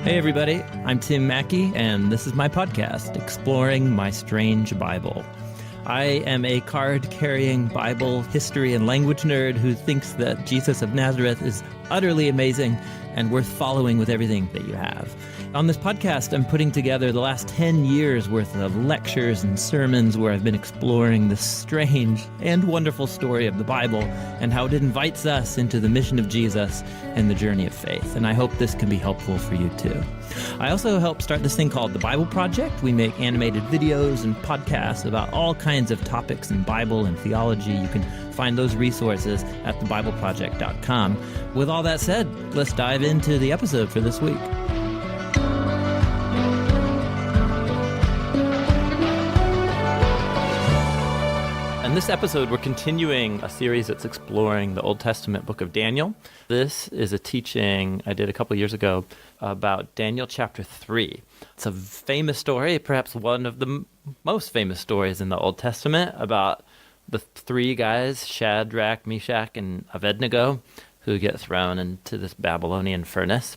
Hey everybody, I'm Tim Mackie, and this is my podcast, Exploring My Strange Bible. I am a card-carrying Bible history and language nerd who thinks that Jesus of Nazareth is utterly amazing and worth following with everything that you have. On this podcast, I'm putting together the last 10 years worth of lectures and sermons where I've been exploring the strange and wonderful story of the Bible and how it invites us into the mission of Jesus and the journey of faith. And I hope this can be helpful for you too. I also help start this thing called the Bible Project. We make animated videos and podcasts about all kinds of topics in Bible and theology. You can find those resources at thebibleproject.com. With all that said, let's dive into the episode for this week. In this episode, we're continuing a series that's exploring the Old Testament book of Daniel. This is a teaching I did a couple years ago about Daniel chapter 3. It's a famous story, perhaps one of the most famous stories in the Old Testament, about the three guys, Shadrach, Meshach, and Abednego, who get thrown into this Babylonian furnace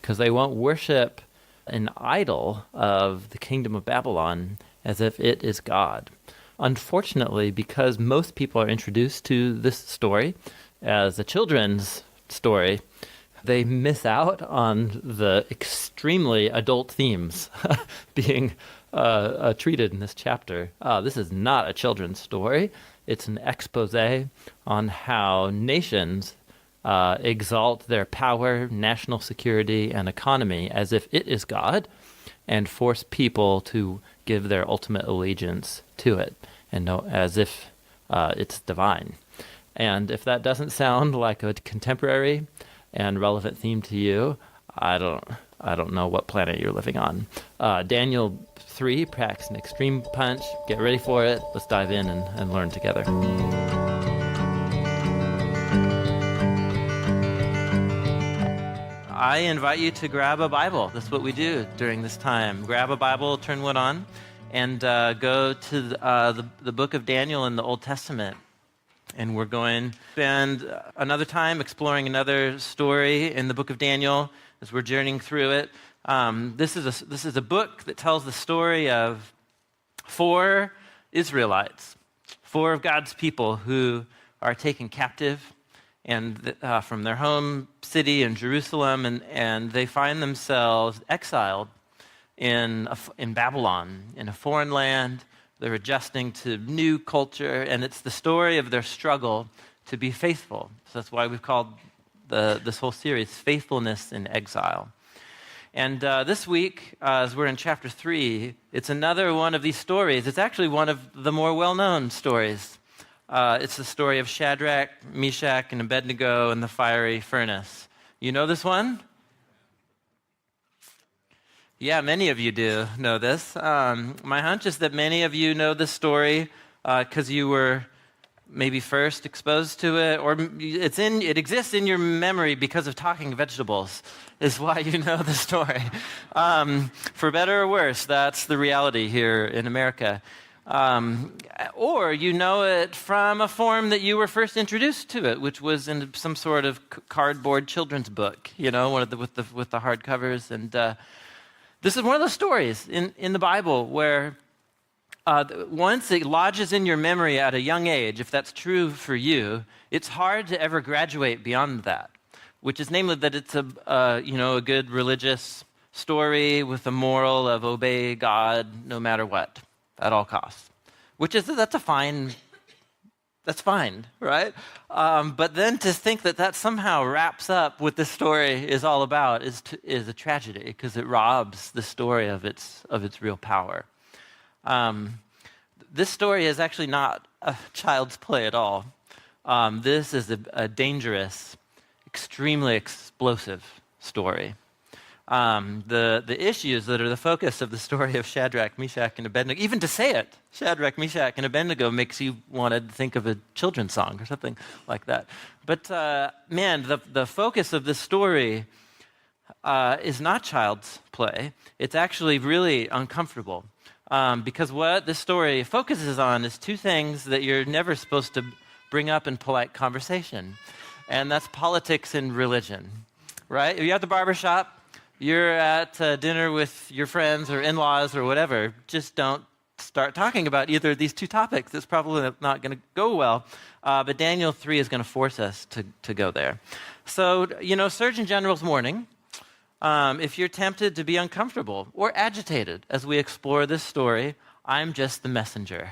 because they won't worship an idol of the kingdom of Babylon as if it is God. Unfortunately, because most people are introduced to this story as a children's story, they miss out on the extremely adult themes being treated in this chapter. This is not a children's story. It's an expose on how nations exalt their power, national security, and economy as if it is God, and force people to give their ultimate allegiance to it, and know as if it's divine. And if that doesn't sound like a contemporary and relevant theme to you, I don't know what planet you're living on. Daniel 3 packs an extreme punch. Get ready for it. Let's dive in and learn together. I invite you to grab a Bible. That's what we do during this time. Grab a Bible, turn one on, and go to the book of Daniel in the Old Testament. And we're going to spend another time exploring another story in the book of Daniel as we're journeying through it. This is a book that tells the story of 4 Israelites, 4 of God's people who are taken captive and from their home city in Jerusalem, and they find themselves exiled in Babylon, in a foreign land. They're adjusting to new culture, and it's the story of their struggle to be faithful. So that's why we've called this whole series Faithfulness in Exile. And this week, as we're in chapter 3, it's another one of these stories. It's actually one of the more well-known stories. It's the story of Shadrach, Meshach, and Abednego in the fiery furnace. You know this one? Yeah, many of you do know this. My hunch is that many of you know this story because you were maybe first exposed to it, or it exists in your memory because of talking vegetables, is why you know the story. For better or worse, that's the reality here in America. Or you know it from a form that you were first introduced to it, which was in some sort of cardboard children's book, one of with the hard covers. And this is one of those stories in the Bible where once it lodges in your memory at a young age, if that's true for you, it's hard to ever graduate beyond that, which is namely that it's a good religious story with a moral of obey God no matter what, at all costs, that's fine, right? But then to think that somehow wraps up what this story is all about is a tragedy, because it robs the story of its real power. This story is actually not a child's play at all. This is a dangerous, extremely explosive story. The issues that are the focus of the story of Shadrach, Meshach, and Abednego, even to say it, Shadrach, Meshach, and Abednego, makes you want to think of a children's song or something like that. But the focus of this story is not child's play. It's actually really uncomfortable because what this story focuses on is 2 things that you're never supposed to bring up in polite conversation, and that's politics and religion, right? You're at the barbershop. you're at dinner with your friends or in-laws or whatever, just don't start talking about either of these two topics. It's probably not going to go well. But Daniel 3 is going to force us to go there. So, Surgeon General's warning. If you're tempted to be uncomfortable or agitated as we explore this story, I'm just the messenger.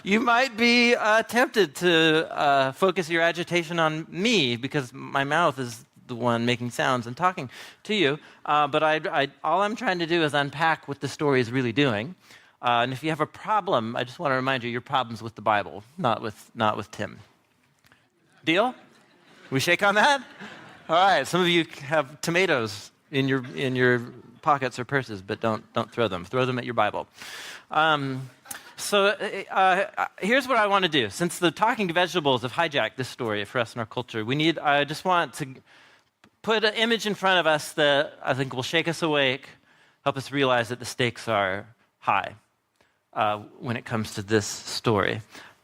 You might be tempted to focus your agitation on me because my mouth is the one making sounds and talking to you. But all I'm trying to do is unpack what the story is really doing. And if you have a problem, I just want to remind you, your problem's with the Bible, not with Tim. Deal? We shake on that? All right. Some of you have tomatoes in your pockets or purses, but don't throw them. Throw them at your Bible. Here's what I want to do. Since the talking vegetables have hijacked this story for us in our culture, I just want to put an image in front of us that I think will shake us awake, help us realize that the stakes are high when it comes to this story.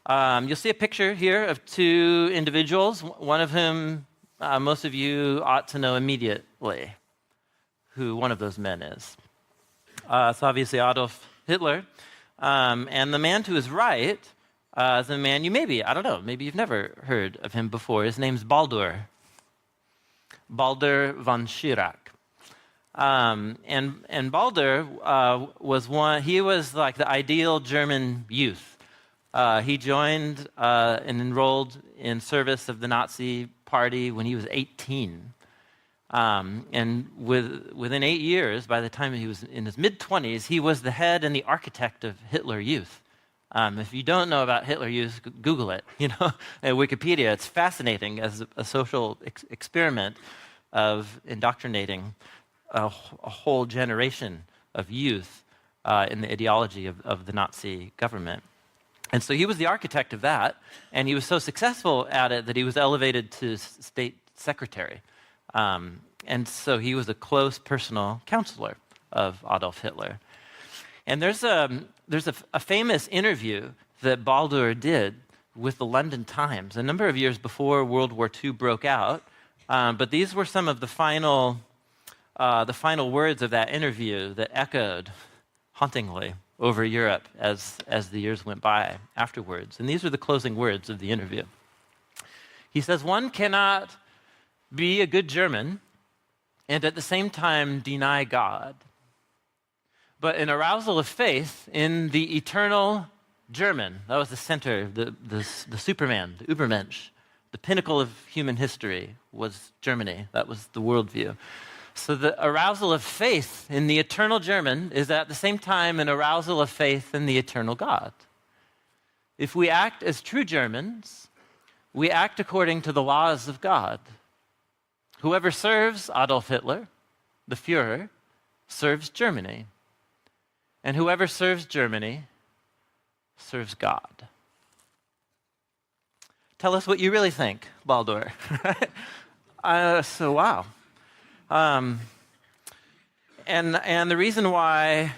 You'll see a picture here of two individuals, one of whom most of you ought to know immediately who one of those men is. It's obviously Adolf Hitler. And the man to his right is a man maybe you've never heard of him before. His name's Baldur von Schirach. And Baldur he was like the ideal German youth. He joined and enrolled in service of the Nazi Party when he was 18. And within 8 years, by the time he was in his mid-20s, he was the head and the architect of Hitler Youth. If you don't know about Hitler Youth, Google it. At Wikipedia. It's fascinating as a social experiment of indoctrinating a whole generation of youth in the ideology of the Nazi government. And so he was the architect of that, and he was so successful at it that he was elevated to state secretary. And so he was a close personal counselor of Adolf Hitler. And there's a famous interview that Baldur did with the London Times a number of years before World War II broke out. But these were some of the final words of that interview that echoed hauntingly over Europe as the years went by afterwards. And these are the closing words of the interview. He says, "One cannot be a good German and at the same time deny God. But an arousal of faith in the eternal German," that was the center, the Superman, the Übermensch, the pinnacle of human history was Germany. That was the worldview. So the arousal of faith in the eternal German is at the same time an arousal of faith in the eternal God. If we act as true Germans, we act according to the laws of God. Whoever serves Adolf Hitler, the Führer, serves Germany. And whoever serves Germany serves God. Tell us what you really think, Baldur. Wow. And the reason why,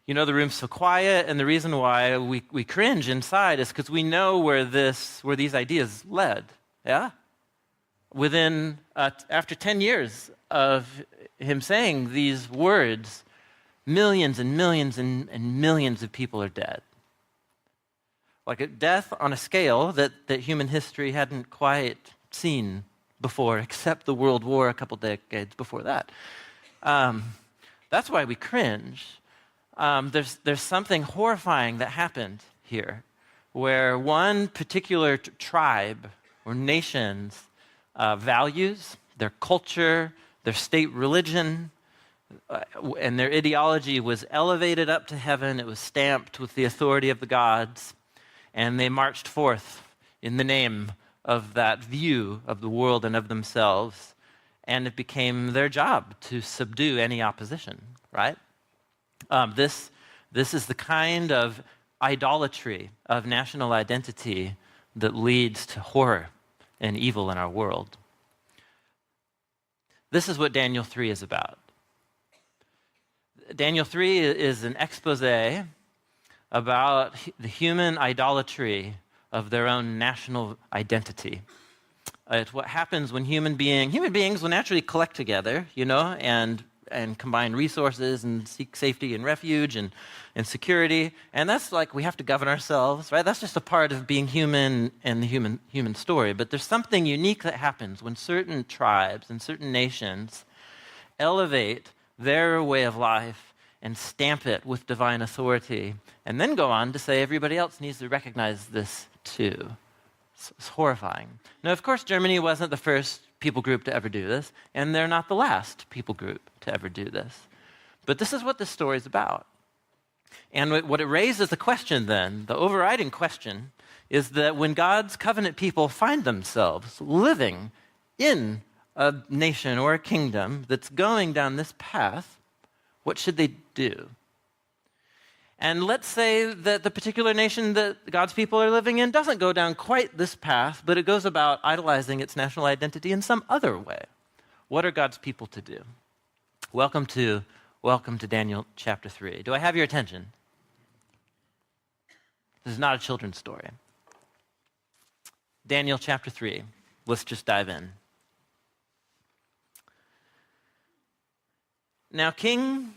the room's so quiet, and the reason why we cringe inside is because we know where these ideas led. Yeah? After 10 years of him saying these words, millions and millions and millions of people are dead. Like a death on a scale that human history hadn't quite seen before, except the World War a couple decades before that. That's why we cringe. There's something horrifying that happened here, where one particular tribe or nation's values, their culture, their state religion, and their ideology was elevated up to heaven. It was stamped with the authority of the gods, and they marched forth in the name of that view of the world and of themselves, and it became their job to subdue any opposition, right? This is the kind of idolatry of national identity that leads to horror and evil in our world. This is what Daniel 3 is about. Daniel 3 is an expose about the human idolatry of their own national identity. It's what happens when human beings will naturally collect together, and combine resources and seek safety and refuge and security. And that's like we have to govern ourselves, right? That's just a part of being human and the human story. But there's something unique that happens when certain tribes and certain nations elevate their way of life and stamp it with divine authority, and then go on to say everybody else needs to recognize this too. It's horrifying. Now, of course, Germany wasn't the first people group to ever do this, and they're not the last people group to ever do this. But this is what this story is about. And what it raises the question then, the overriding question, is that when God's covenant people find themselves living in a nation or a kingdom that's going down this path, what should they do? And let's say that the particular nation that God's people are living in doesn't go down quite this path, but it goes about idolizing its national identity in some other way. What are God's people to do? Welcome to Daniel chapter 3. Do I have your attention? This is not a children's story. Daniel chapter 3. Let's just dive in. Now, King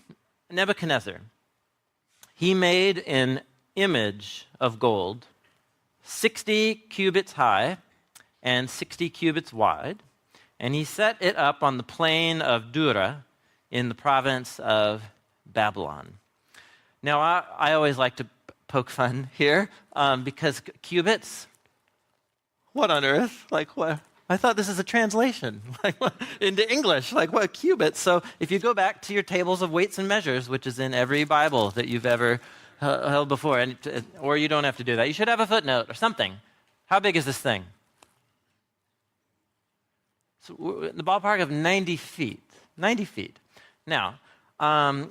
Nebuchadnezzar, he made an image of gold, 60 cubits high and 60 cubits wide, and he set it up on the plain of Dura in the province of Babylon. Now, I always like to poke fun here because cubits, what on earth? Like, what? I thought this is a translation into English, like what, cubits? So if you go back to your tables of weights and measures, which is in every Bible that you've ever held before, or you don't have to do that. You should have a footnote or something. How big is this thing? So in the ballpark of 90 feet. 90 feet. Now, I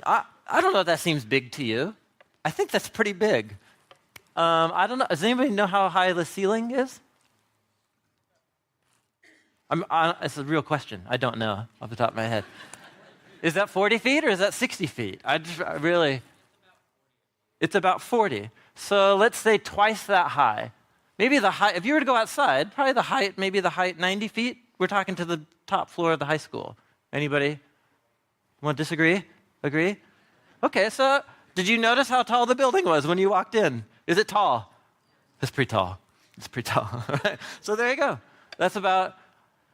don't know if that seems big to you. I think that's pretty big. I don't know. Does anybody know how high the ceiling is? It's a real question. I don't know off the top of my head. Is that 40 feet or is that 60 feet? It's about 40. So let's say twice that high. Maybe the height, if you were to go outside, probably the height 90 feet. We're talking to the top floor of the high school. Anybody want to disagree? Agree? Okay, so did you notice how tall the building was when you walked in? Is it tall? It's pretty tall. It's pretty tall. So there you go.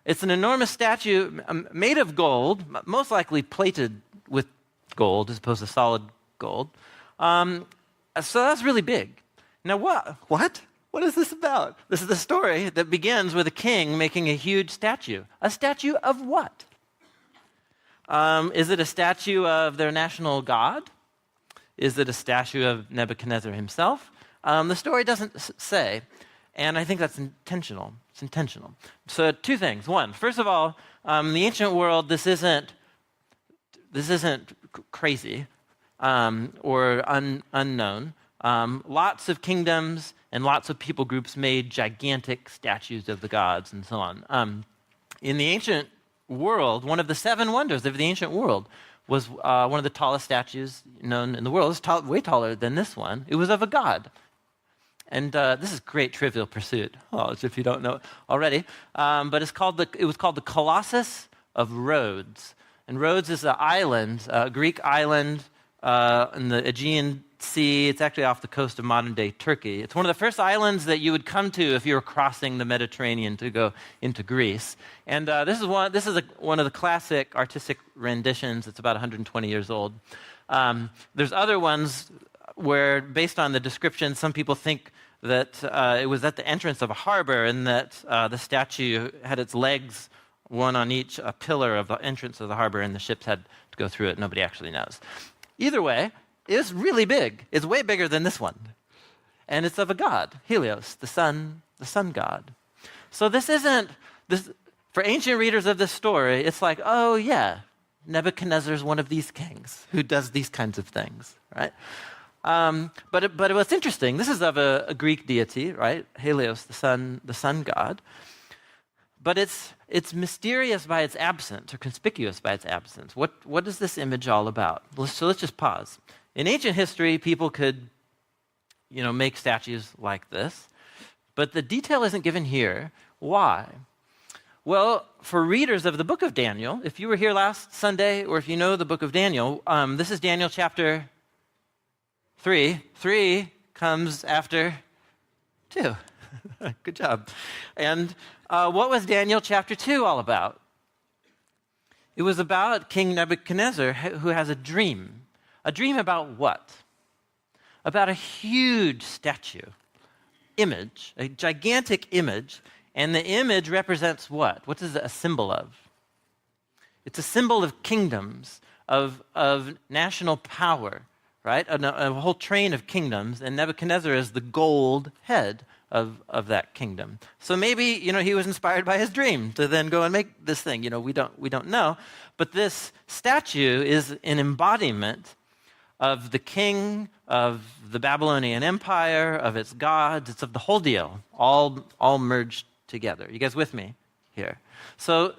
It's an enormous statue made of gold, most likely plated with gold as opposed to solid gold. So that's really big. Now what? What is this about? This is the story that begins with a king making a huge statue. A statue of what? Is it a statue of their national god? Is it a statue of Nebuchadnezzar himself? The story doesn't say. And I think that's intentional. It's intentional. So two things. One, first of all, in the ancient world, this isn't crazy or unknown. Lots of kingdoms and lots of people groups made gigantic statues of the gods and so on. In the ancient world, one of the seven wonders of the ancient world was one of the tallest statues known in the world. It's way taller than this one. It was of a god. And this is great Trivial Pursuit, as if you don't know already. But it was called the Colossus of Rhodes. And Rhodes is an island, a Greek island in the Aegean Sea. It's actually off the coast of modern-day Turkey. It's one of the first islands that you would come to if you were crossing the Mediterranean to go into Greece. And this is one of the classic artistic renditions. It's about 120 years old. There's other ones where, based on the description, some people think that it was at the entrance of a harbor and that the statue had its legs, one on each pillar of the entrance of the harbor, and the ships had to go through it. Nobody actually knows. Either way, it's really big. It's way bigger than this one. And it's of a god, Helios, the sun god. So for ancient readers of this story, it's like, oh yeah, Nebuchadnezzar's one of these kings who does these kinds of things, right? But what's interesting, this is of a Greek deity, right? Helios, the sun god. But it's mysterious by its absence, or conspicuous by its absence. What is this image all about? So let's just pause. In ancient history, people could, make statues like this, but the detail isn't given here. Why? Well, for readers of the book of Daniel, if you were here last Sunday or if you know the book of Daniel, this is Daniel chapter 3. 3 comes after 2. Good job. And what was Daniel chapter 2 all about? It was about King Nebuchadnezzar who has a dream. A dream about what? About a huge statue, image, a gigantic image. And the image represents what? What is it a symbol of? It's a symbol of kingdoms, of national power, right? A whole train of kingdoms, and Nebuchadnezzar is the gold head of that kingdom. So maybe, he was inspired by his dream to then go and make this thing. We don't know. But this statue is an embodiment of the king, of the Babylonian Empire, of its gods. It's of the whole deal, all merged together. You guys with me here? So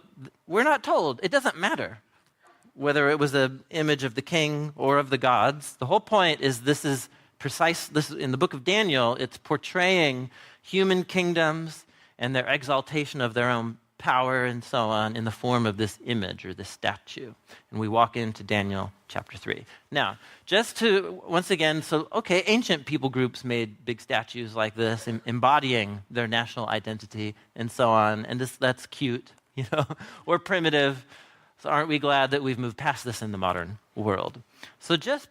we're not told. It doesn't matter whether it was an image of the king or of the gods. The whole point is this is precise. This is in the book of Daniel. It's portraying human kingdoms and their exaltation of their own power and so on in the form of this image or this statue. And we walk into Daniel chapter 3. Now, just to, once again, ancient people groups made big statues like this, embodying their national identity and so on, and that's cute, or primitive. So aren't we glad that we've moved past this in the modern world? So just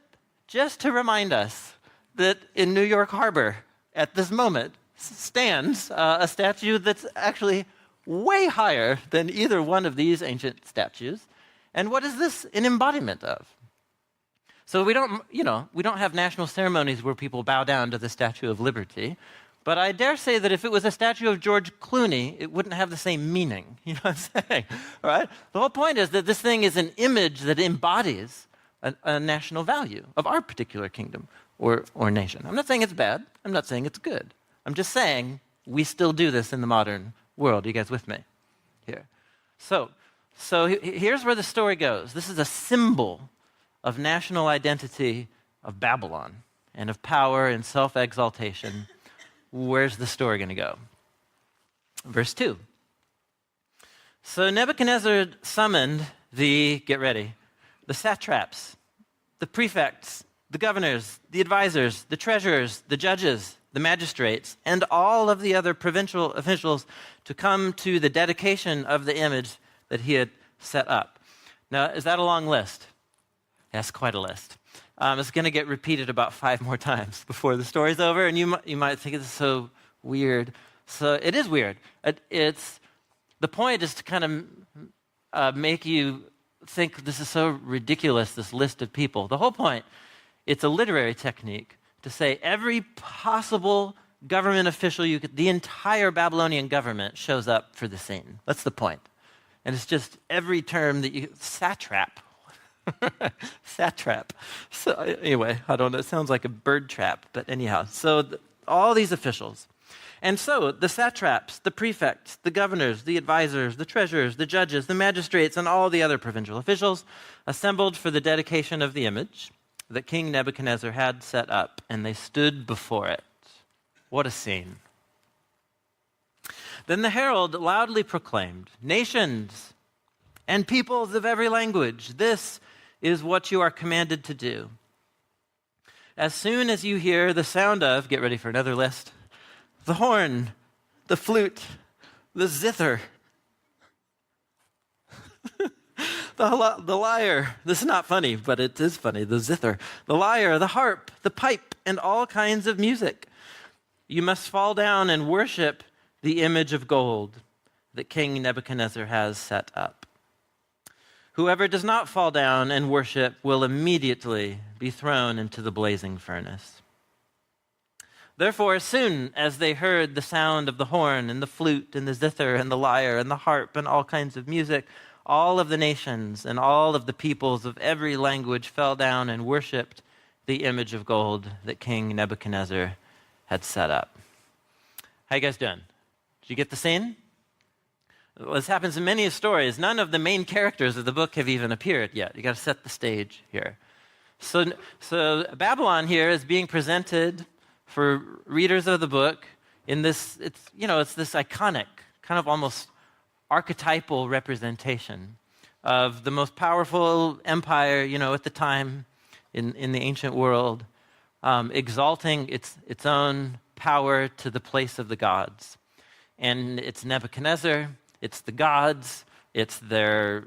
to remind us that in New York Harbor, at this moment, stands a statue that's actually way higher than either one of these ancient statues. And what is this an embodiment of? So we don't have national ceremonies where people bow down to the Statue of Liberty, but I dare say that if it was a statue of George Clooney, it wouldn't have the same meaning. You know what I'm saying? All right? The whole point is that this thing is an image that embodies a national value of our particular kingdom or nation. I'm not saying it's bad. I'm not saying it's good. I'm just saying we still do this in the modern world. Are you guys with me here? So here's where the story goes. This is a symbol of national identity of Babylon and of power and self-exaltation. Where's the story going to go? Verse 2. So Nebuchadnezzar summoned get ready, the satraps, the prefects, the governors, the advisors, the treasurers, the judges, the magistrates, and all of the other provincial officials to come to the dedication of the image that he had set up. Now, is that a long list? That's quite a list. It's going to get repeated about 5 more times before the story's over, and you might think it's so weird. So it is weird. The point is to kind of make you think this is so ridiculous, this list of people. The whole point, it's a literary technique to say every possible government official the entire Babylonian government shows up for the scene. That's the point. And it's just every term satrap. Satrap. So anyway, I don't know, it sounds like a bird trap, but anyhow. So all these officials. And so the satraps, the prefects, the governors, the advisors, the treasurers, the judges, the magistrates, and all the other provincial officials assembled for the dedication of the image that King Nebuchadnezzar had set up, and they stood before it. What a scene. Then the herald loudly proclaimed, "Nations and peoples of every language, this is what you are commanded to do. As soon as you hear the sound of," get ready for another list, "the horn, the flute, the zither, the lyre," this is not funny, but it is funny, the zither, "the lyre, the harp, the pipe, and all kinds of music, you must fall down and worship the image of gold that King Nebuchadnezzar has set up. Whoever does not fall down and worship will immediately be thrown into the blazing furnace." Therefore, as soon as they heard the sound of the horn and the flute and the zither and the lyre and the harp and all kinds of music, all of the nations and all of the peoples of every language fell down and worshipped the image of gold that King Nebuchadnezzar had set up. How you guys doing? Did you get the scene? Well, this happens in many stories. None of the main characters of the book have even appeared yet. You got to set the stage here. So Babylon here is being presented for readers of the book in this. It's this iconic, kind of almost archetypal representation of the most powerful empire, at the time in the ancient world, exalting its own power to the place of the gods. And it's Nebuchadnezzar, it's the gods, it's their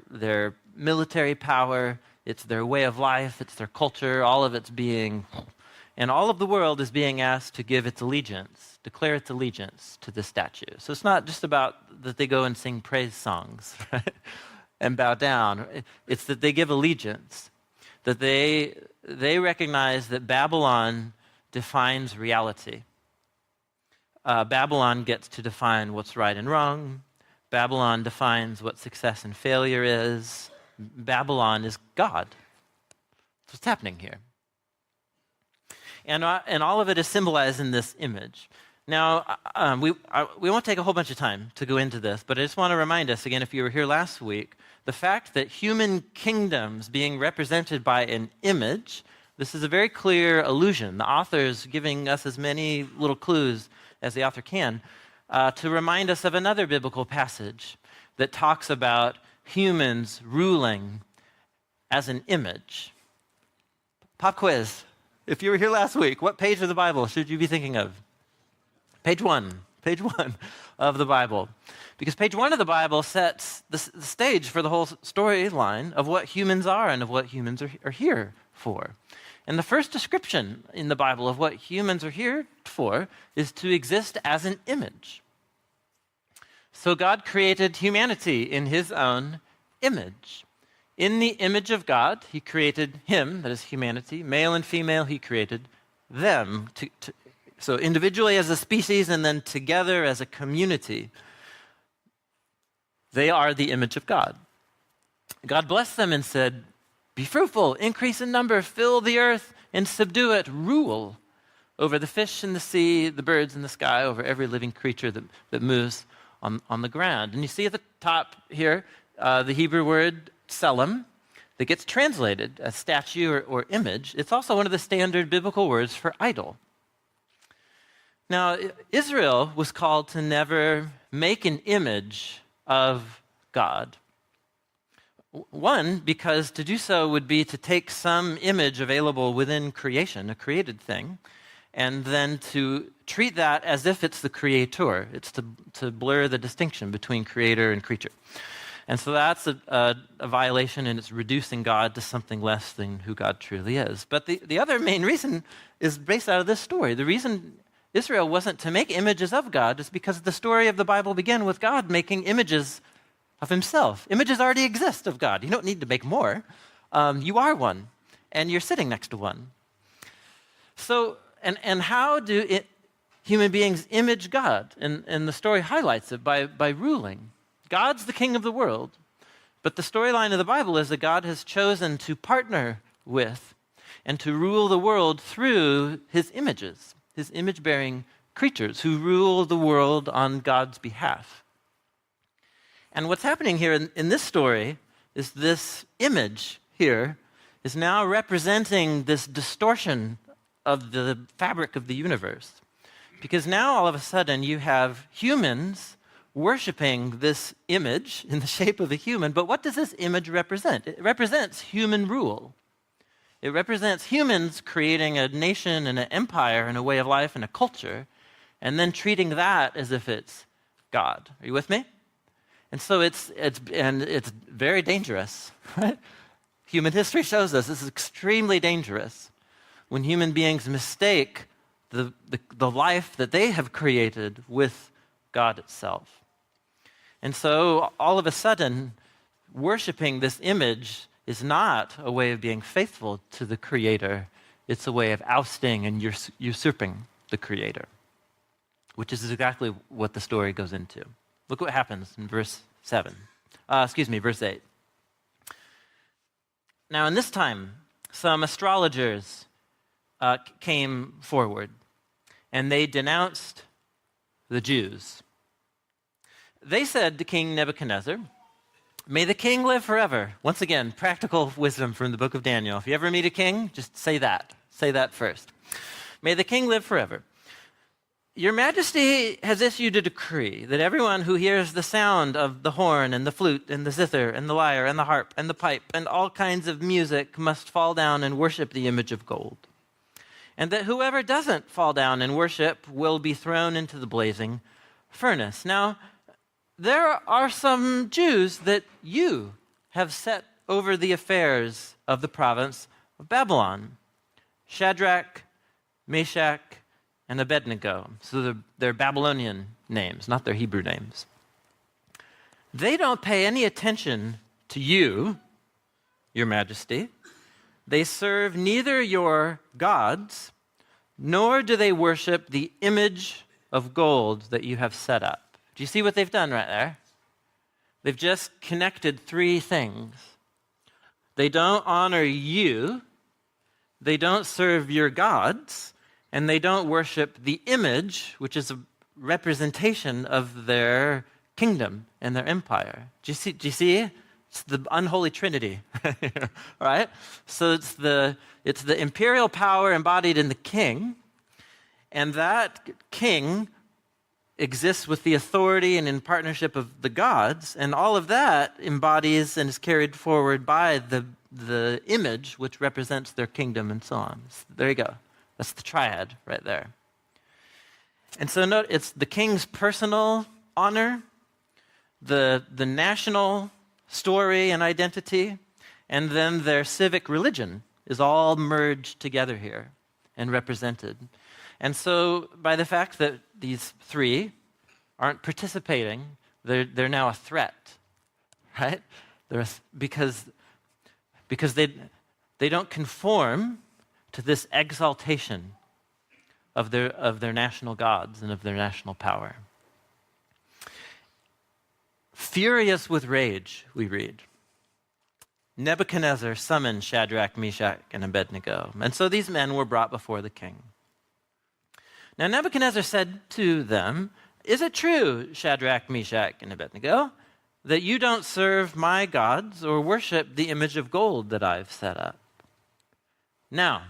military power, it's their way of life, it's their culture, all of its being. And all of the world is being asked to give its allegiance, declare its allegiance to the statue. So it's not just about that they go and sing praise songs, right? And bow down. It's that they give allegiance, that they recognize that Babylon defines reality. Babylon gets to define what's right and wrong. Babylon defines what success and failure is. Babylon is God. That's what's happening here. And all of it is symbolized in this image. Now, we won't take a whole bunch of time to go into this, but I just want to remind us, again, if you were here last week, the fact that human kingdoms being represented by an image, this is a very clear allusion. The author's giving us as many little clues as the author can to remind us of another biblical passage that talks about humans ruling as an image. Pop quiz. If you were here last week, what page of the Bible should you be thinking of? Page one of the Bible. Because page 1 of the Bible sets the stage for the whole storyline of what humans are and of what humans are here for. And the first description in the Bible of what humans are here for is to exist as an image. So God created humanity in his own image. In the image of God, he created him, that is humanity, male and female, he created them. So individually as a species and then together as a community. They are the image of God. God blessed them and said, "Be fruitful, increase in number, fill the earth and subdue it, rule over the fish in the sea, the birds in the sky, over every living creature that moves on the ground." And you see at the top here the Hebrew word tselem that gets translated as statue or image. It's also one of the standard biblical words for idol. Now, Israel was called to never make an image of God. One, because to do so would be to take some image available within creation, a created thing, and then to treat that as if it's the creator. It's to blur the distinction between creator and creature. And so that's a violation, and it's reducing God to something less than who God truly is. But the other main reason is based out of this story. The reason Israel wasn't to make images of God is because the story of the Bible began with God making images of himself. Images already exist of God. You don't need to make more. You are one, and you're sitting next to one. So, and how do human beings image God? And the story highlights it by ruling. God's the king of the world, but the storyline of the Bible is that God has chosen to partner with and to rule the world through his images, his image-bearing creatures who rule the world on God's behalf. And what's happening here in this story is this image here is now representing this distortion of the fabric of the universe. Because now all of a sudden you have humans worshiping this image in the shape of a human, but what does this image represent? It represents human rule. It represents humans creating a nation and an empire and a way of life and a culture, and then treating that as if it's God. Are you with me? And so it's very dangerous, right? Human history shows us this is extremely dangerous when human beings mistake the life that they have created with God itself. And so all of a sudden, worshiping this image is not a way of being faithful to the Creator. It's a way of ousting and usurping the Creator, which is exactly what the story goes into. Look what happens in verse 8. Now, in this time, some astrologers came forward, and they denounced the Jews. They said to King Nebuchadnezzar, "May the king live forever." Once again, practical wisdom from the book of Daniel. If you ever meet a king, just say that. Say that first. "May the king live forever. Your Majesty has issued a decree that everyone who hears the sound of the horn and the flute and the zither and the lyre and the harp and the pipe and all kinds of music must fall down and worship the image of gold. And that whoever doesn't fall down and worship will be thrown into the blazing furnace. Now, there are some Jews that you have set over the affairs of the province of Babylon: Shadrach, Meshach, and Abednego. So they're Babylonian names, not their Hebrew names. They don't pay any attention to you, Your Majesty. They serve neither your gods, nor do they worship the image of gold that you have set up. Do you see what they've done right there? They've just connected three things. They don't honor you, they don't serve your gods, and they don't worship the image, which is a representation of their kingdom and their empire. Do you see? It's the unholy trinity, right? So it's the imperial power embodied in the king, and that king exists with the authority and in partnership of the gods, and all of that embodies and is carried forward by the image which represents their kingdom and so on. So there you go. That's the triad right there. And so note, it's the king's personal honor, the national story and identity, and then their civic religion is all merged together here and represented. And so by the fact that these three aren't participating, they're now a threat, right? Because they don't conform to this exaltation of their national gods and of their national power. Furious with rage, we read, Nebuchadnezzar summoned Shadrach, Meshach, and Abednego. And so these men were brought before the king. Now Nebuchadnezzar said to them, "Is it true, Shadrach, Meshach, and Abednego, that you don't serve my gods or worship the image of gold that I've set up? Now,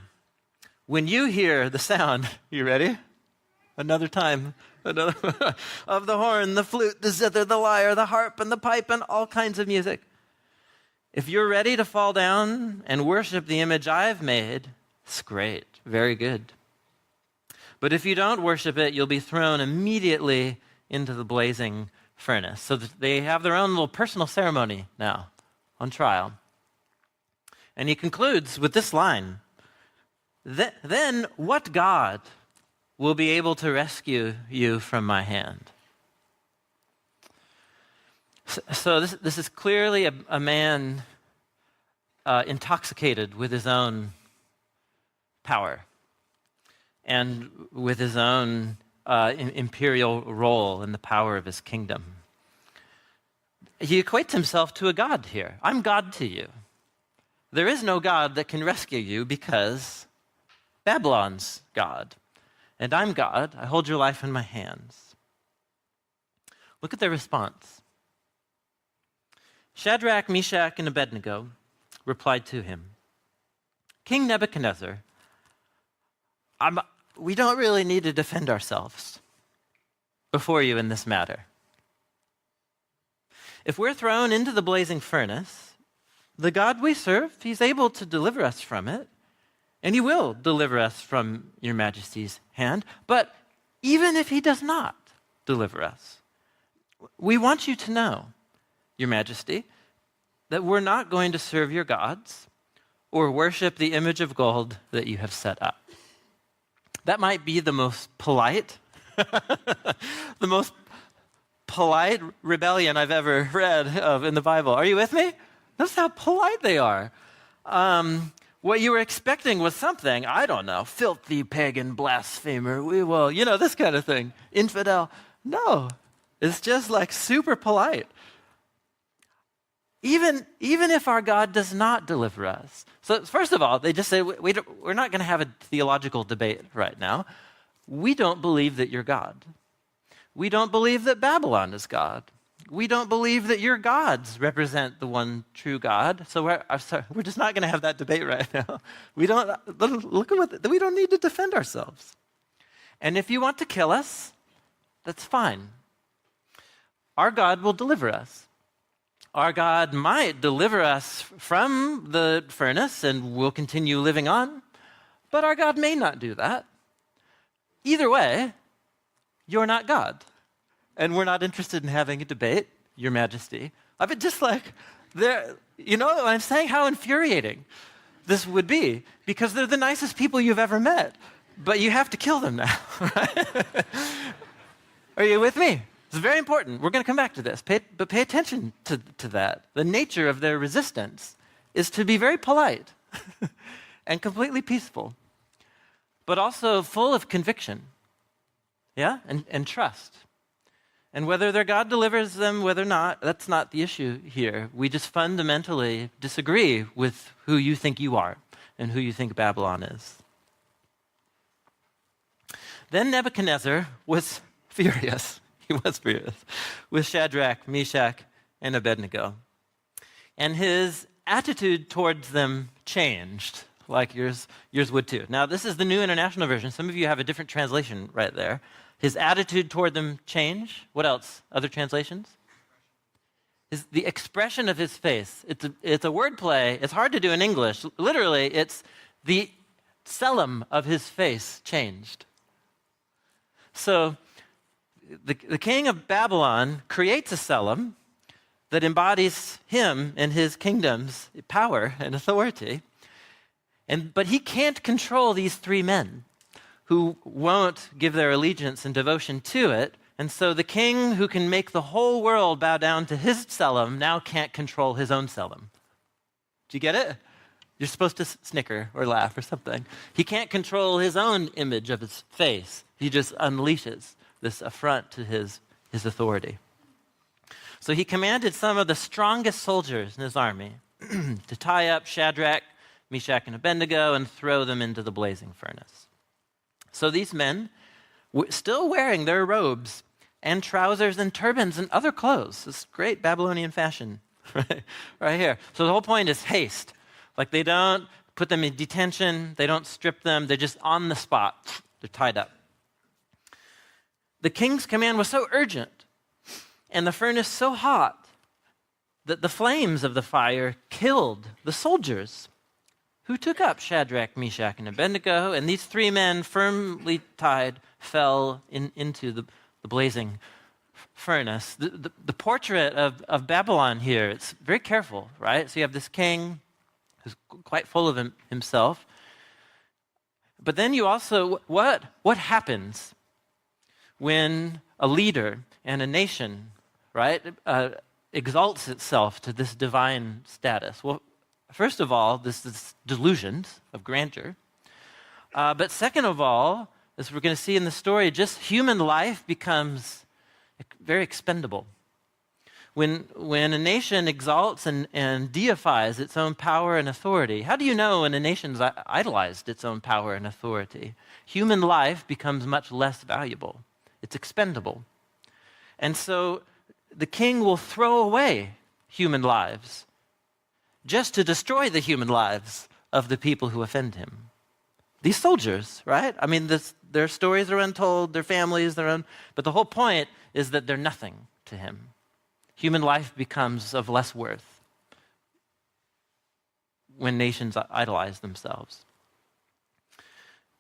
when you hear the sound," you ready? Another time. Of the horn, the flute, the zither, the lyre, the harp, and the pipe, and all kinds of music. If you're ready to fall down and worship the image I've made, it's great, very good. But if you don't worship it, you'll be thrown immediately into the blazing furnace. So they have their own little personal ceremony now on trial. And he concludes with this line, "Then what God will be able to rescue you from my hand?" So this is clearly a man intoxicated with his own power and with his own imperial role in the power of his kingdom. He equates himself to a god here. I'm God to you. There is no God that can rescue you because Babylon's God. And I'm God. I hold your life in my hands. Look at their response. Shadrach, Meshach, and Abednego replied to him, "King Nebuchadnezzar, we don't really need to defend ourselves before you in this matter. If we're thrown into the blazing furnace, the God we serve, he's able to deliver us from it. And he will deliver us from your majesty's hand. But even if he does not deliver us, we want you to know, your majesty, that we're not going to serve your gods or worship the image of gold that you have set up." That might be the most polite, the most polite rebellion I've ever read of in the Bible. Are you with me? That's how polite they are. What you were expecting was something, I don't know, filthy pagan blasphemer, we will, this kind of thing, infidel. No, it's just like super polite. Even if our God does not deliver us. So first of all, they just say, we're not going to have a theological debate right now. We don't believe that you're God. We don't believe that Babylon is God. We don't believe that your gods represent the one true God. So we're just not going to have that debate right now. We don't need to defend ourselves. And if you want to kill us, that's fine. Our God will deliver us. Our God might deliver us from the furnace and we'll continue living on, but our God may not do that. Either way, you're not God. And we're not interested in having a debate, Your Majesty. I mean, just like, you know what I'm saying? How infuriating this would be, because they're the nicest people you've ever met, but you have to kill them now. Right? Are you with me? It's very important. We're going to come back to this, but pay attention to that. The nature of their resistance is to be very polite and completely peaceful, but also full of conviction, yeah, and trust. And whether their God delivers them, whether not, that's not the issue here. We just fundamentally disagree with who you think you are and who you think Babylon is. Then Nebuchadnezzar was furious. He was furious with Shadrach, Meshach, and Abednego. And his attitude towards them changed, like yours would too. Now, this is the New International Version. Some of you have a different translation right there. His attitude toward them changed. What else? Other translations? The expression of his face. It's a word play. It's hard to do in English. Literally, it's the selim of his face changed. So the king of Babylon creates a selim that embodies him and his kingdom's power and authority. But he can't control these three men who won't give their allegiance and devotion to it. And so the king who can make the whole world bow down to his selim now can't control his own selim. Do you get it? You're supposed to snicker or laugh or something. He can't control his own image of his face. He just unleashes this affront to his authority. So he commanded some of the strongest soldiers in his army to tie up Shadrach, Meshach, and Abednego and throw them into the blazing furnace. So these men were still wearing their robes and trousers and turbans and other clothes. This great Babylonian fashion right here. So the whole point is haste. Like they don't put them in detention. They don't strip them. They're just on the spot. They're tied up. The king's command was so urgent and the furnace so hot that the flames of the fire killed the soldiers who took up Shadrach, Meshach, and Abednego, and these three men, firmly tied, fell into the blazing furnace. The portrait of Babylon here, it's very careful, right? So you have this king who's quite full of himself. But then you also, what happens when a leader and a nation, right, exalts itself to this divine status? Well, first of all, this is delusions of grandeur. But second of all, as we're going to see in the story, just human life becomes very expendable. When a nation exalts and deifies its own power and authority, how do you know when a nation's idolized its own power and authority? Human life becomes much less valuable. It's expendable. And so the king will throw away human lives just to destroy the human lives of the people who offend him. These soldiers, right? I mean, their stories are untold, their families, but the whole point is that they're nothing to him. Human life becomes of less worth when nations idolize themselves.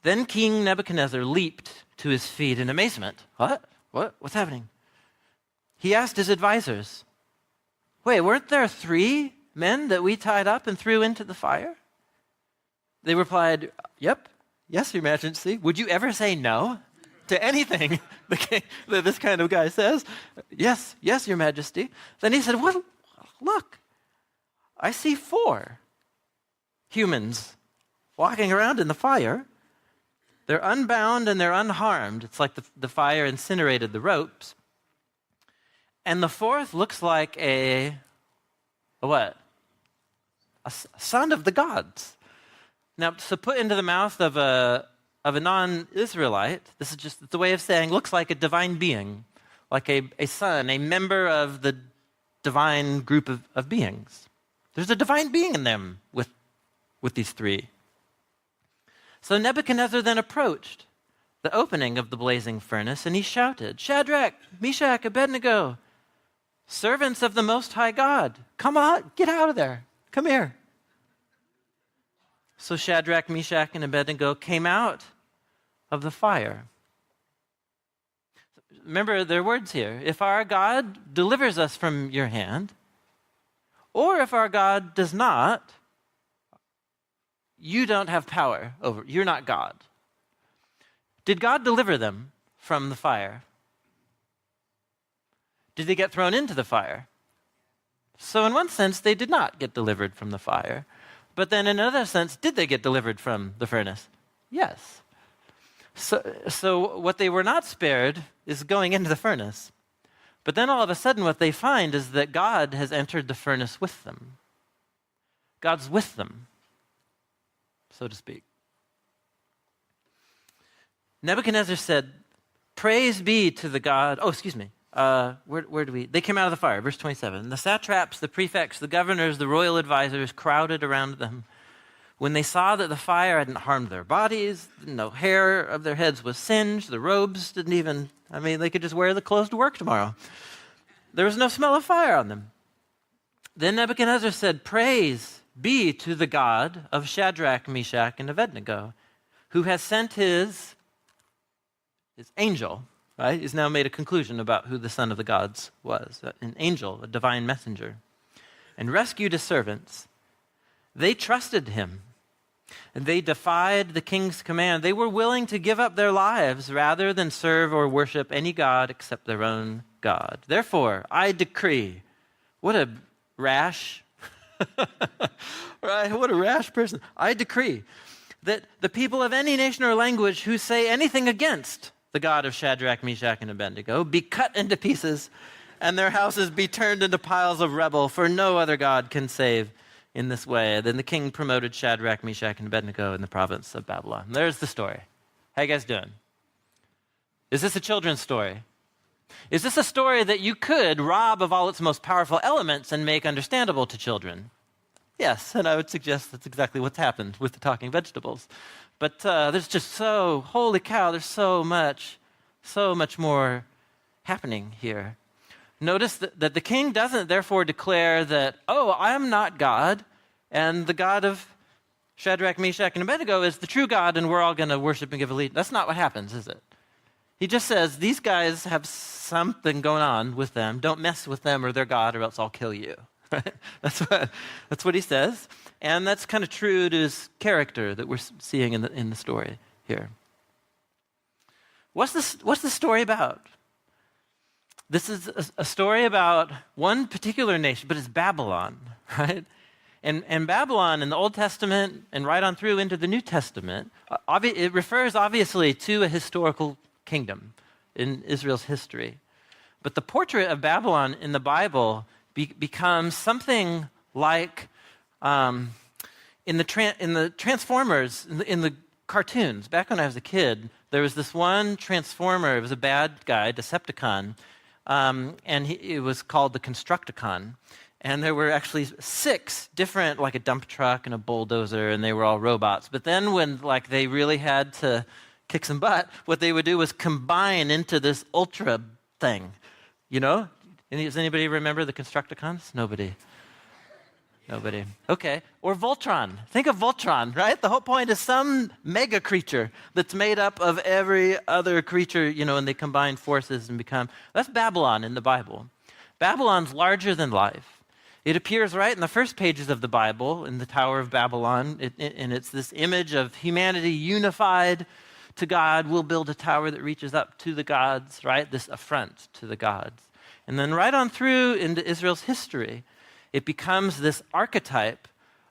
Then King Nebuchadnezzar leaped to his feet in amazement. What? What's happening? He asked his advisors, wait, weren't there three men that we tied up and threw into the fire? They replied, yep, yes, Your Majesty. Would you ever say no to anything that this kind of guy says? Yes, Your Majesty. Then he said, well, look, I see 4 humans walking around in the fire. They're unbound and they're unharmed. It's like the fire incinerated the ropes. And the 4th looks like a what? A son of the gods. Now, so put into the mouth of a non-Israelite, this is just the way of saying, looks like a divine being, like a son, a member of the divine group of beings. There's a divine being in them with these 3. So Nebuchadnezzar then approached the opening of the blazing furnace, and he shouted, "Shadrach, Meshach, Abednego, servants of the Most High God, come on, get out of there. Come here." So Shadrach, Meshach, and Abednego came out of the fire. Remember their words here. If our God delivers us from your hand, or if our God does not, you don't have power over, you're not God. Did God deliver them from the fire? Did they get thrown into the fire? So in one sense, they did not get delivered from the fire. But then in another sense, did they get delivered from the furnace? Yes. So what they were not spared is going into the furnace. But then all of a sudden what they find is that God has entered the furnace with them. God's with them, so to speak. Nebuchadnezzar said, "Praise be to the God." Where do we? They came out of the fire, verse 27. The satraps, the prefects, the governors, the royal advisors crowded around them. When they saw that the fire hadn't harmed their bodies, no hair of their heads was singed, the robes didn't even, they could just wear the clothes to work tomorrow. There was no smell of fire on them. Then Nebuchadnezzar said, "Praise be to the God of Shadrach, Meshach, and Abednego, who has sent his angel," right? He's now made a conclusion about who the son of the gods was, an angel, a divine messenger, "and rescued his servants. They trusted him, and they defied the king's command. They were willing to give up their lives rather than serve or worship any god except their own God. Therefore, I decree," what a rash, right? What a rash person. "I decree that the people of any nation or language who say anything against the God of Shadrach, Meshach, and Abednego be cut into pieces, and their houses be turned into piles of rubble, for no other God can save in this way." Then the king promoted Shadrach, Meshach, and Abednego in the province of Babylon. There's the story. How you guys doing? Is this a children's story? Is this a story that you could rob of all its most powerful elements and make understandable to children? Yes, and I would suggest that's exactly what's happened with the talking vegetables. But there's just holy cow, there's so much more happening here. Notice that the king doesn't therefore declare that, I'm not God, and the God of Shadrach, Meshach, and Abednego is the true God, and we're all going to worship and give allegiance. That's not what happens, is it? He just says, these guys have something going on with them. Don't mess with them or their God, or else I'll kill you. That's what he says. And that's kind of true to his character that we're seeing in the story here. What's the story about? This is a story about one particular nation, but it's Babylon, right? And Babylon in the Old Testament and right on through into the New Testament, it refers obviously to a historical kingdom in Israel's history. But the portrait of Babylon in the Bible becomes something like in the Transformers, in the cartoons. Back when I was a kid, there was this one Transformer. It was a bad guy, Decepticon, and it was called the Constructicon. And there were actually 6 different, like a dump truck and a bulldozer, and they were all robots. But then when they really had to kick some butt, what they would do was combine into this ultra thing. You know? Does anybody remember the Constructicons? Nobody. Okay. Or Voltron. Think of Voltron, right? The whole point is some mega creature that's made up of every other creature, and they combine forces and become... That's Babylon in the Bible. Babylon's larger than life. It appears right in the first pages of the Bible, in the Tower of Babylon, and it's this image of humanity unified to God. We'll build a tower that reaches up to the gods, right? This affront to the gods. And then right on through into Israel's history, it becomes this archetype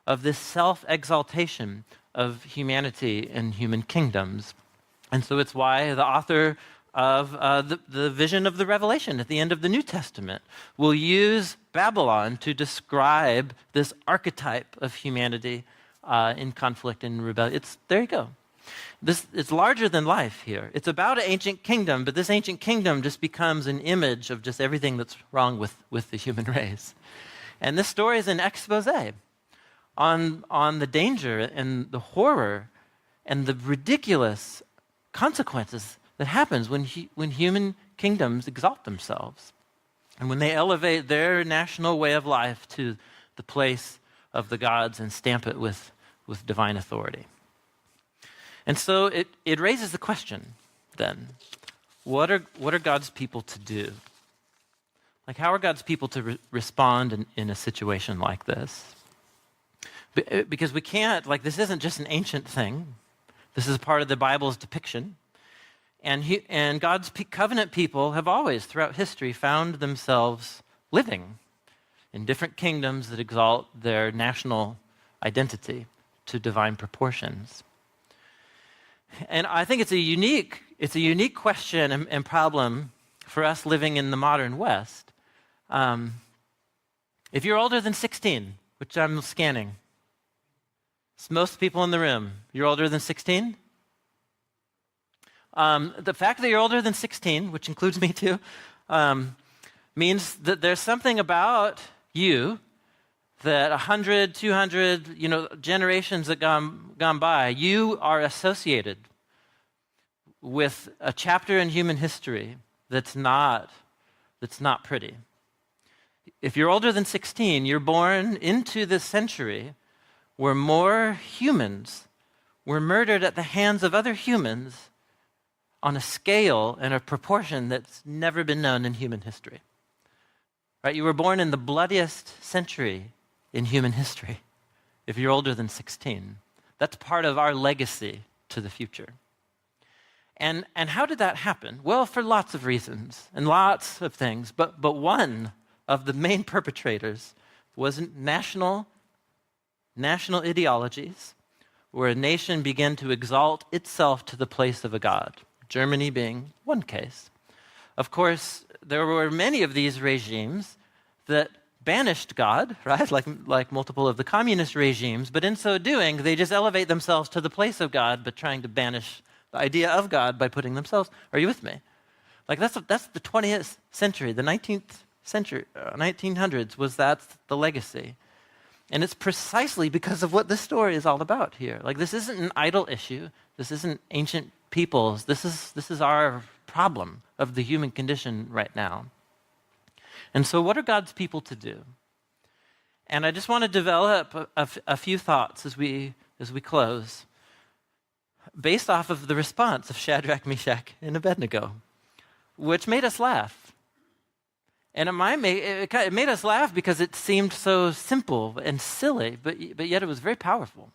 of this self-exaltation of humanity and human kingdoms. And so it's why the author of the vision of the Revelation at the end of the New Testament will use Babylon to describe this archetype of humanity in conflict and rebellion. There you go. It's larger than life here. It's about an ancient kingdom, but this ancient kingdom just becomes an image of just everything that's wrong with the human race. And this story is an expose on the danger and the horror and the ridiculous consequences that happens when human kingdoms exalt themselves and when they elevate their national way of life to the place of the gods and stamp it with divine authority. And so it raises the question then, what are God's people to do? Like, how are God's people to respond in a situation like this? Because we can't, like, this isn't just an ancient thing. This is part of the Bible's depiction. And God's covenant people have always, throughout history, found themselves living in different kingdoms that exalt their national identity to divine proportions. And I think it's a unique question and problem for us living in the modern West. If you're older than 16, which I'm scanning, it's most people in the room, you're older than 16? The fact that you're older than 16, which includes me too, means that there's something about you that 100, 200, generations that gone by, you are associated with a chapter in human history that's not pretty. If you're older than 16, you're born into this century where more humans were murdered at the hands of other humans on a scale and a proportion that's never been known in human history. Right? You were born in the bloodiest century in human history if you're older than 16. That's part of our legacy to the future. And how did that happen? Well, for lots of reasons and lots of things, but one of the main perpetrators was national ideologies where a nation began to exalt itself to the place of a god, Germany being one case. Of course, there were many of these regimes that banished God, right? Like multiple of the communist regimes, but in so doing, they just elevate themselves to the place of God, but trying to banish the idea of God by putting themselves. Are you with me? Like that's the 20th century, the 19th century, 1900s that's the legacy. And it's precisely because of what this story is all about here. Like, this isn't an idle issue. This isn't ancient peoples. This is our problem of the human condition right now. And so what are God's people to do? And I just want to develop a few thoughts as we close, based off of the response of Shadrach, Meshach, and Abednego, which made us laugh. And it made us laugh because it seemed so simple and silly, but yet it was very powerful.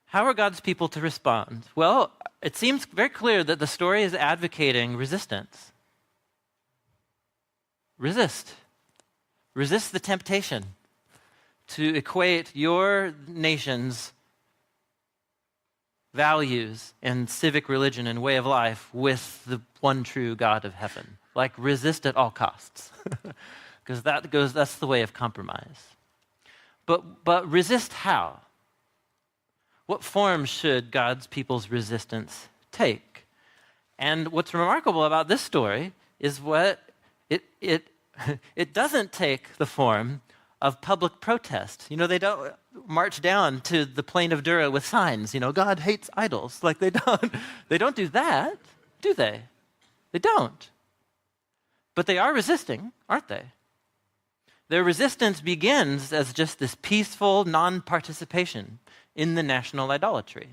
How are God's people to respond? Well, it seems very clear that the story is advocating resistance. Resist. Resist the temptation to equate your nation's values and civic religion and way of life with the one true God of heaven. Like, resist at all costs, because that's the way of compromise. But resist how? What form should God's people's resistance take? And what's remarkable about this story is what it doesn't take the form of public protest. They don't march down to the plain of Dura with signs, God hates idols. Like, they don't do that, do they? They don't. But they are resisting, aren't they? Their resistance begins as just this peaceful non-participation in the national idolatry.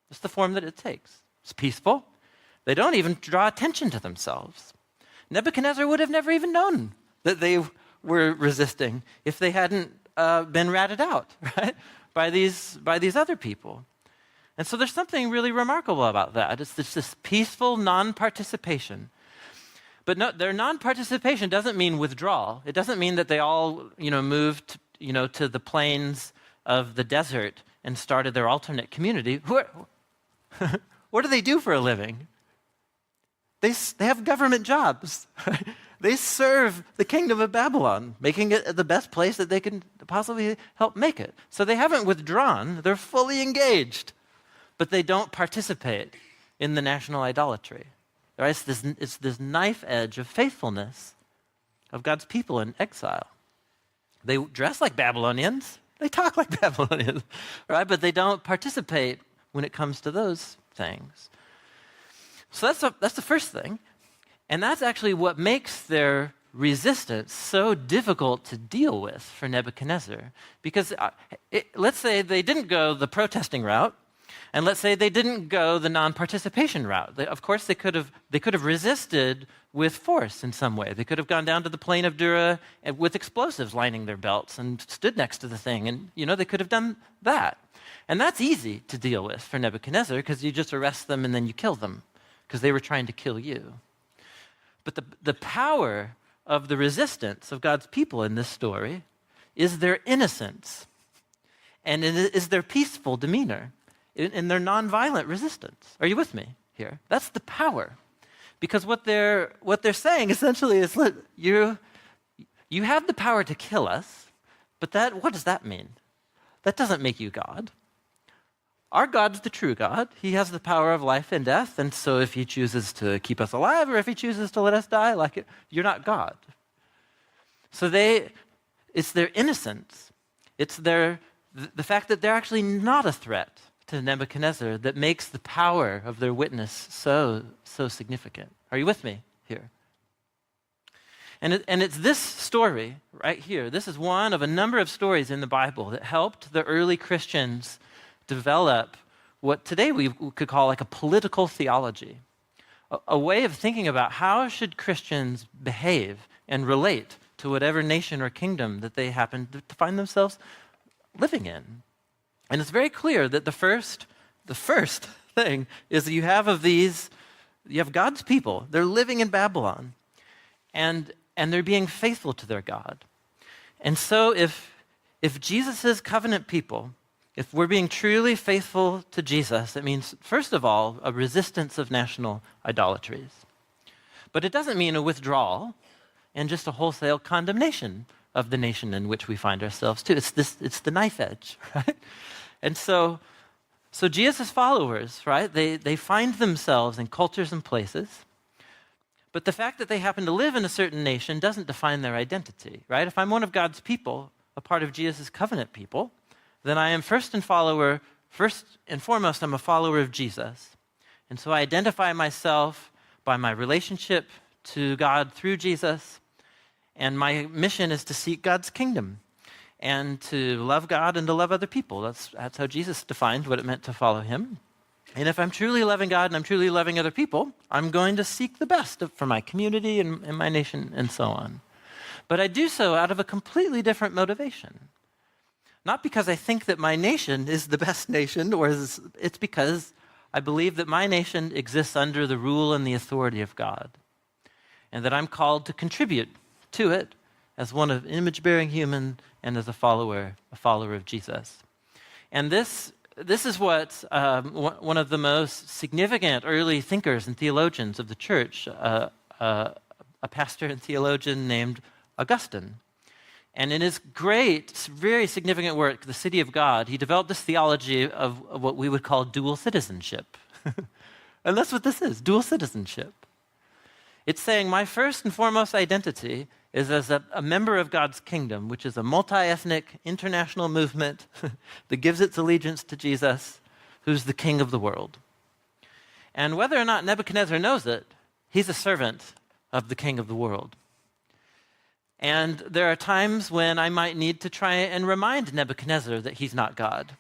That's the form that it takes. It's peaceful. They don't even draw attention to themselves. Nebuchadnezzar would have never even known that they were resisting if they hadn't been ratted out, right, by these other people. And so there's something really remarkable about that. It's this peaceful non-participation. But no, their non-participation doesn't mean withdrawal. It doesn't mean that they all, moved, to the plains of the desert and started their alternate community. What do they do for a living? They have government jobs. They serve the kingdom of Babylon, making it the best place that they can possibly help make it. So they haven't withdrawn. They're fully engaged. But they don't participate in the national idolatry. Right? It's this knife edge of faithfulness of God's people in exile. They dress like Babylonians. They talk like Babylonians, right? But they don't participate when it comes to those things. So that's the first thing. And that's actually what makes their resistance so difficult to deal with for Nebuchadnezzar. Because let's say they didn't go the protesting route, and let's say they didn't go the non-participation route. Of course, they could have resisted with force in some way. They could have gone down to the plain of Dura with explosives lining their belts and stood next to the thing. And, they could have done that. And that's easy to deal with for Nebuchadnezzar because you just arrest them and then you kill them because they were trying to kill you. But the power of the resistance of God's people in this story is their innocence, and it is their peaceful demeanor, in their nonviolent resistance. Are you with me here? That's the power. Because what they're saying essentially is, look, you have the power to kill us, but what does that mean? That doesn't make you God. Our God's the true God. He has the power of life and death, and so if he chooses to keep us alive or if he chooses to let us die, you're not God. So it's their innocence. It's the fact that they're actually not a threat to Nebuchadnezzar that makes the power of their witness so significant. Are you with me here? And it's this story right here. This is one of a number of stories in the Bible that helped the early Christians develop what today we could call like a political theology, a way of thinking about how should Christians behave and relate to whatever nation or kingdom that they happen to find themselves living in. And it's very clear that the first thing is that you have God's people. They're living in Babylon, and they're being faithful to their God. And so if Jesus' covenant people, if we're being truly faithful to Jesus, it means, first of all, a resistance of national idolatries. But it doesn't mean a withdrawal and just a wholesale condemnation of the nation in which we find ourselves too. It's the knife edge, right? And so Jesus' followers, right, they find themselves in cultures and places, but the fact that they happen to live in a certain nation doesn't define their identity, right? If I'm one of God's people, a part of Jesus' covenant people, then I am first and foremost, I'm a follower of Jesus. And so I identify myself by my relationship to God through Jesus, and my mission is to seek God's kingdom and to love God and to love other people. That's how Jesus defined what it meant to follow him. And if I'm truly loving God and I'm truly loving other people, I'm going to seek the best for my community and my nation and so on. But I do so out of a completely different motivation. Not because I think that my nation is the best nation, it's because I believe that my nation exists under the rule and the authority of God, and that I'm called to contribute to it as one of image-bearing human and as a follower of Jesus. And this is what one of the most significant early thinkers and theologians of the church, a pastor and theologian named Augustine. And in his great, very significant work, The City of God, he developed this theology of what we would call dual citizenship. And that's what this is, dual citizenship. It's saying my first and foremost identity is as a member of God's kingdom, which is a multi-ethnic international movement that gives its allegiance to Jesus, who's the king of the world. And whether or not Nebuchadnezzar knows it, he's a servant of the king of the world. And there are times when I might need to try and remind Nebuchadnezzar that he's not God.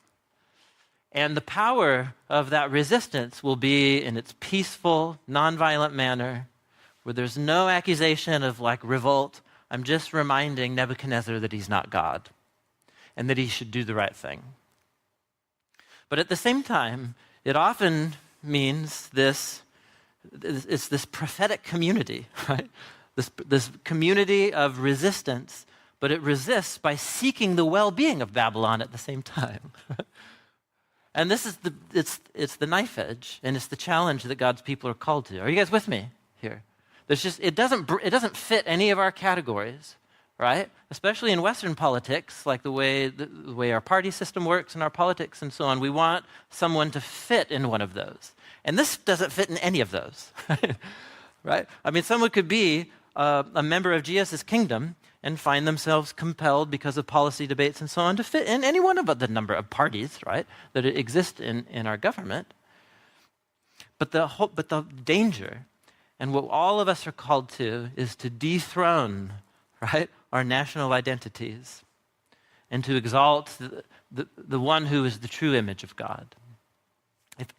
And the power of that resistance will be in its peaceful, nonviolent manner, where there's no accusation of revolt. I'm just reminding Nebuchadnezzar that he's not God and that he should do the right thing. But at the same time, it often means it's this prophetic community, right? This community of resistance, but it resists by seeking the well-being of Babylon at the same time. And this is it's the knife edge, and it's the challenge that God's people are called to. Are you guys with me here? It doesn't fit any of our categories, right? Especially in Western politics, like the way our party system works and our politics and so on. We want someone to fit in one of those, and this doesn't fit in any of those, right? I mean, someone could be a member of Jesus' kingdom and find themselves compelled because of policy debates and so on to fit in any one of the number of parties, right, that exist in our government. But the danger, and what all of us are called to, is to dethrone, right, our national identities and to exalt the one who is the true image of God.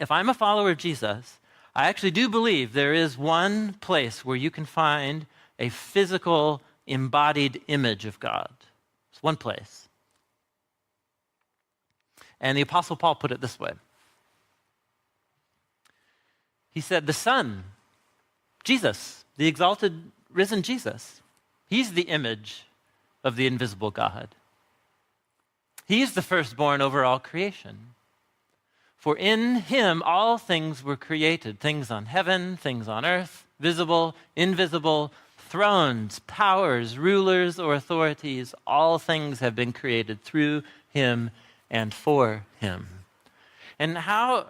If I'm a follower of Jesus, I actually do believe there is one place where you can find a physical, embodied image of God. It's one place. And the Apostle Paul put it this way. He said, the Son, Jesus, the exalted, risen Jesus, he's the image of the invisible God. He's the firstborn over all creation. For in him all things were created, things on heaven, things on earth, visible, invisible, thrones, powers, rulers, or authorities. All things have been created through him and for him. And how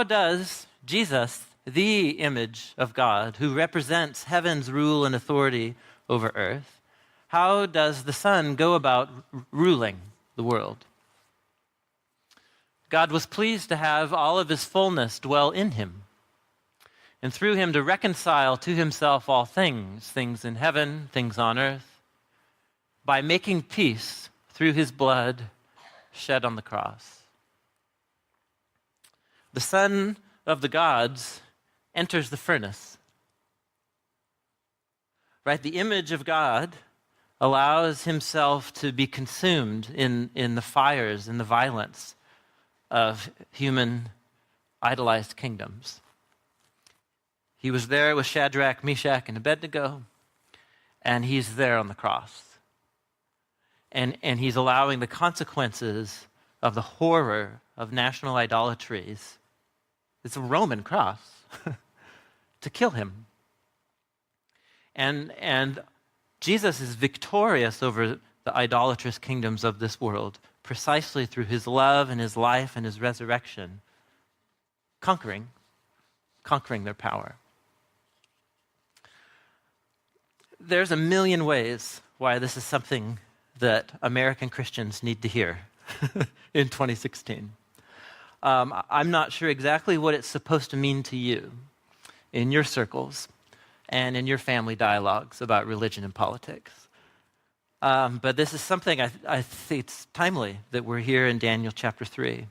does Jesus, the image of God, who represents heaven's rule and authority over earth, how does the Son go about ruling the world? God was pleased to have all of his fullness dwell in him, and through him to reconcile to himself all things, things in heaven, things on earth, by making peace through his blood shed on the cross. The Son of the gods enters the furnace. Right? The image of God allows himself to be consumed in the fires and the violence of human idolized kingdoms. He was there with Shadrach, Meshach, and Abednego, and he's there on the cross. And he's allowing the consequences of the horror of national idolatries, it's a Roman cross, to kill him. And Jesus is victorious over the idolatrous kingdoms of this world precisely through his love and his life and his resurrection, conquering their power. There's a million ways why this is something that American Christians need to hear in 2016. I'm not sure exactly what it's supposed to mean to you in your circles and in your family dialogues about religion and politics. But this is something I think it's timely that we're here in Daniel chapter 3.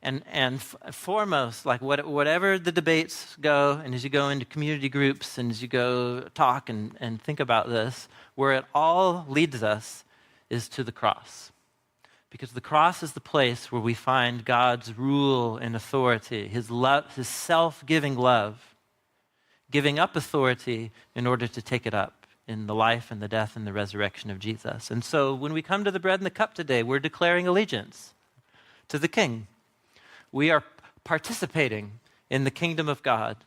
And foremost, like whatever the debates go, and as you go into community groups, and as you go talk and think about this, where it all leads us is to the cross. Because the cross is the place where we find God's rule and authority, his love, his self-giving love, giving up authority in order to take it up in the life and the death and the resurrection of Jesus. And so when we come to the bread and the cup today, we're declaring allegiance to the King. We are participating in the kingdom of God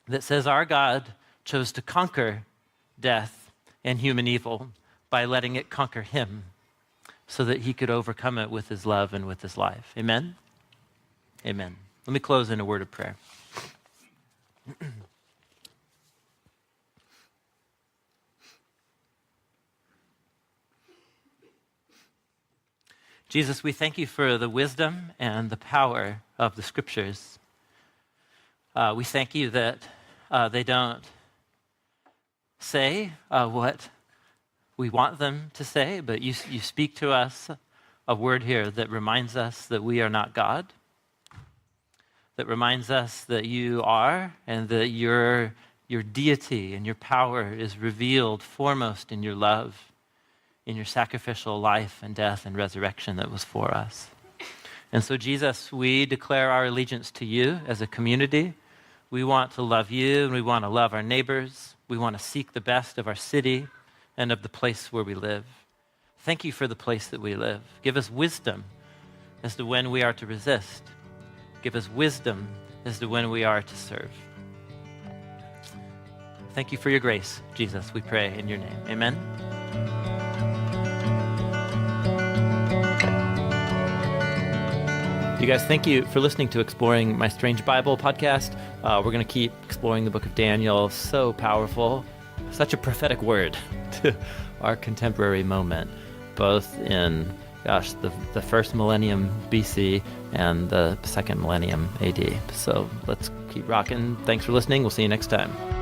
that says our God chose to conquer death and human evil by letting it conquer him so that he could overcome it with his love and with his life. Amen? Amen. Let me close in a word of prayer. Jesus, we thank you for the wisdom and the power of the scriptures. We thank you that they don't say what we want them to say, but you speak to us a word here that reminds us that we are not God, that reminds us that you are, and that your deity and your power is revealed foremost in your love, in your sacrificial life and death and resurrection that was for us. And so, Jesus, we declare our allegiance to you as a community. We want to love you, and we want to love our neighbors. We want to seek the best of our city and of the place where we live. Thank you for the place that we live. Give us wisdom as to when we are to resist. Give us wisdom as to when we are to serve. Thank you for your grace, Jesus, we pray in your name. Amen. You guys, thank you for listening to Exploring My Strange Bible podcast. We're going to keep exploring the book of Daniel. So powerful, such a prophetic word to our contemporary moment, both in, the first millennium BC and the second millennium AD. So let's Keep rocking. Thanks for listening. We'll see you next time.